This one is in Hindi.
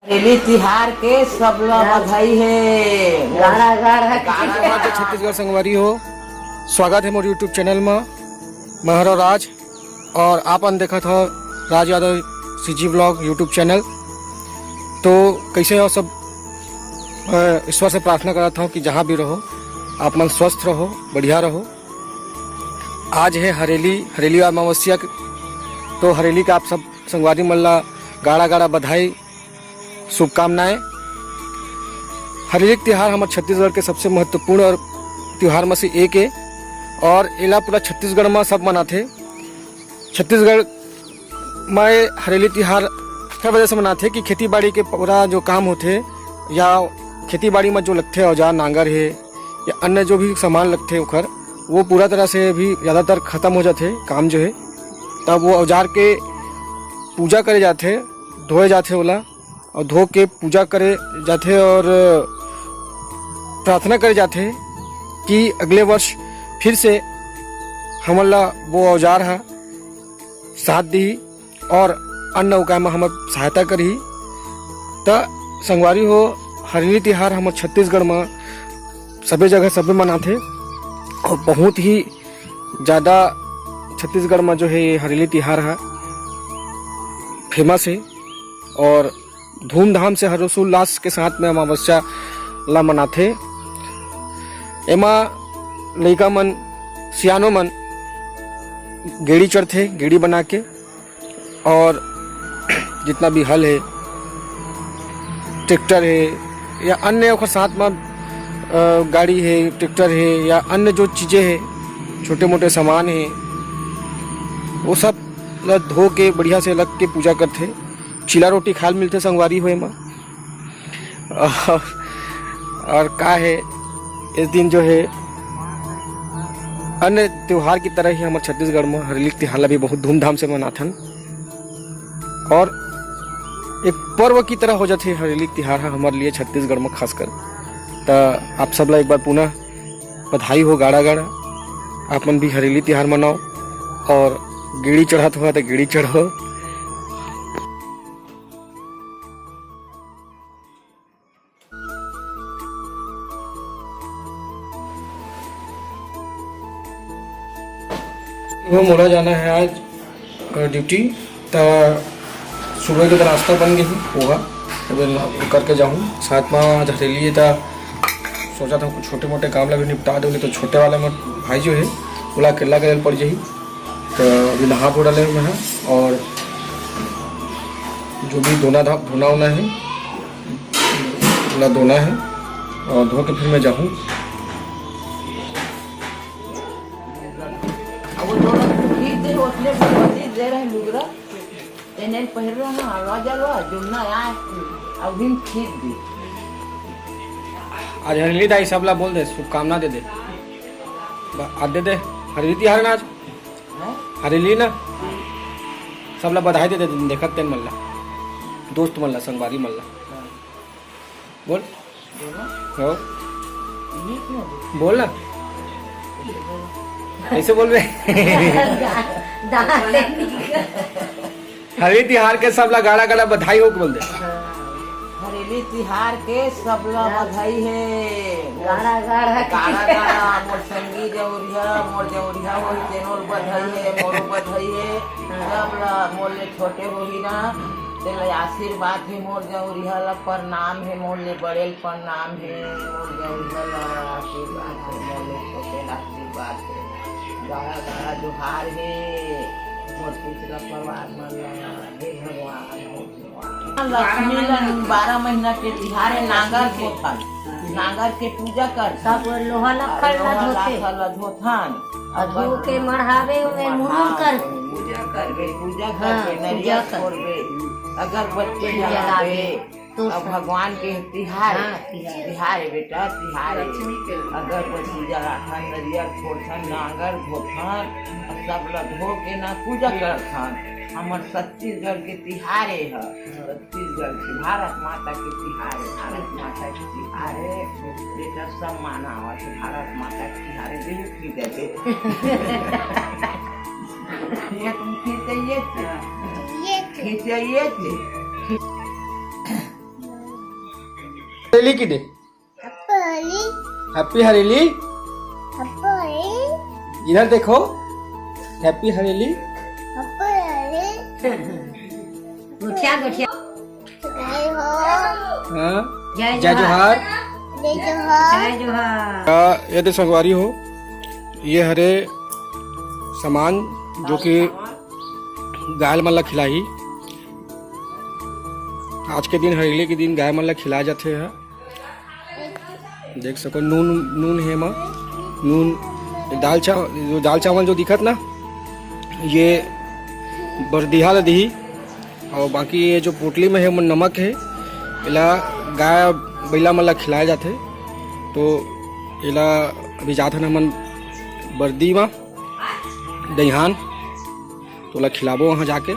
हरेली तिहार के सब लोग बधाई है। गाड़ा गाड़ा छत्तीसगढ़ संगवारी हो, स्वागत है मोर यूट्यूब चैनल में। मैं हरो राज और आपन देखा था Raj Yadav CG blog YouTube channel. तो कैसे हो सब? ईश्वर से प्रार्थना करता हूँ कि जहाँ भी रहो आप मन स्वस्थ रहो, बढ़िया रहो। आज है हरेली अमावस्या। तो हरेली का आप सब संगवारी मल्ला गाड़ा गाड़ा बधाई, शुभकामनाएं। हरेली त्यौहार हमारे छत्तीसगढ़ के सबसे महत्वपूर्ण और त्यौहार में से एक है और एला पूरा छत्तीसगढ़ में सब मनाते। छत्तीसगढ़ में हरेली त्यौहार क्या वजह से मनाते कि खेती बाड़ी के पूरा जो काम होते या खेती बाड़ी में जो लगते औजार नांगर है या अन्य जो भी सामान लगते उखर वो पूरा तरह से भी ज़्यादातर ख़त्म हो जाते काम जो है। तब वो औजार के पूजा करे जाते, धोए जाते ओला और धो के पूजा करे जाते और प्रार्थना करे जाते कि अगले वर्ष फिर से हमला वो औजार है साथ दी और अन्य उपाय में हम सहायता करी। तो संगवारी हो, हरेली त्यौहार हम छत्तीसगढ़ में सभी जगह सभी मनाते और बहुत ही ज़्यादा छत्तीसगढ़ में जो है ये हरेली त्यौहार है फेमस है और धूमधाम से हर्षोल्लास के साथ में अमावस्या ला मनाते। एमा लड़का मन सियानो मन गेड़ी चढ़ते, गेड़ी बना के, और जितना भी हल है, ट्रैक्टर है या अन्य और साथ में गाड़ी है, ट्रैक्टर है या अन्य जो चीज़ें हैं, छोटे मोटे सामान हैं, वो सब धो के बढ़िया से लग के पूजा करते। चिला रोटी खाल मिलते संगवारी हुए में। और का है इस दिन जो है अन्य त्योहार की तरह ही हमारे छत्तीसगढ़ में हरेली त्यौहार भी बहुत धूमधाम से मनाथन और एक पर्व की तरह हो जाते हरेली त्यौहार है हमारे लिए छत्तीसगढ़ में खासकर। तो आप सब ला एक बार पुनः बधाई हो, गाड़ा गाड़ा आप मन भी हरेली त्यौहार मनाओ और गेड़ी चढ़ात हुआ तो गेड़ी चढ़ो। वो मोड़ा जाना है आज ड्यूटी। तो सुबह के नाश्ता बन गई पोहा तो करके जाऊँ साथ में। आज हरेली तो सोचा था कुछ छोटे मोटे काम लगे निपटा दो, तो छोटे वाले में भाई जो है बोला अकेला के पड़ जाही। तो अभी नहा धो डाले हुए हैं और जो भी धोना होना है बोला धोना है और धो के फिर मैं जाऊँ। आज हरेली दाई सब ला बोल दे, शुभकामना दे दे, आज दे दे हरेली त्यौहार ना, आज हरेली ना सब ला बधाई दे दे। देखत तेन मल्ला दोस्त मल्ला संगवारी मल्ला बोल हो बोल ना, ऐसे बोल रहे। हरेली त्यौहार के सब ला गाड़ा गाड़ा बधाई हो बोल दे। हरेली तिहार के सब लोग बधाई है। गाड़ा गाड़ा गाड़ा गाड़ा मोर संगी जौरिया मोर जौरिया हो तेनोर बधाई है, मोरो बधाई है। सब लोग मोर ले छोटे होही ना तेरे आशीर्वाद है, मोर जौरिया ला प्रणाम है, मोर ले बड़े प्रणाम है, मोर जौरिया ला आशीर्वाद है, मोर ले छोटे ला आशीर्वाद है। गाड़ा गाड़ा जोहार है मोर पिछला परिवार में। हे भगवान लक्ष्मी 12 महीना के तिहार है। नांगर धोथन, नांगर के पूजा कर सब लोहा लखल धोथन धो के मढ़ावे में मुरुन कर पूजा करबे नरिया छोड़बे अगरबत्ती जलावे। तो भगवान के तिहार है बेटा, तिहार अगरबत्ती जलाथन, नरिया छोड़थन, नांगर धोथन, सब ला धो के ना पूजा करथन। हमार छत्तीसगढ़ के तिहार है, छत्तीसगढ़ के भारत माता के तिहार है, भारत माता के तिहार है बेटा, सब माना हुआ है भारत माता के तिहार है। देखो की देते ये तुम खींचिए हरेली की दे हैप्पी हरेली। इधर देखो हैप्पी हरेली। गुठिया गुठिया हाँ जय जय जोहार। जय जोहार। यदि संगवारी हो ये हरे सामान जो कि गाय मन ला खिलाई आज के दिन हरेली के दिन गाय मन ला खिलाए जाते हैं। देख सको नून नून है माँ नून दाल चावल जो दिखत ना ये बरदिहा ला दी और बाकी ये जो पोटली में है वो नमक है इला गाय बैला मन ला खिलाए जाते। तो इला अभी जात हन हमन बरदी में दहिहान तो ला खिलाबो वहाँ जाके।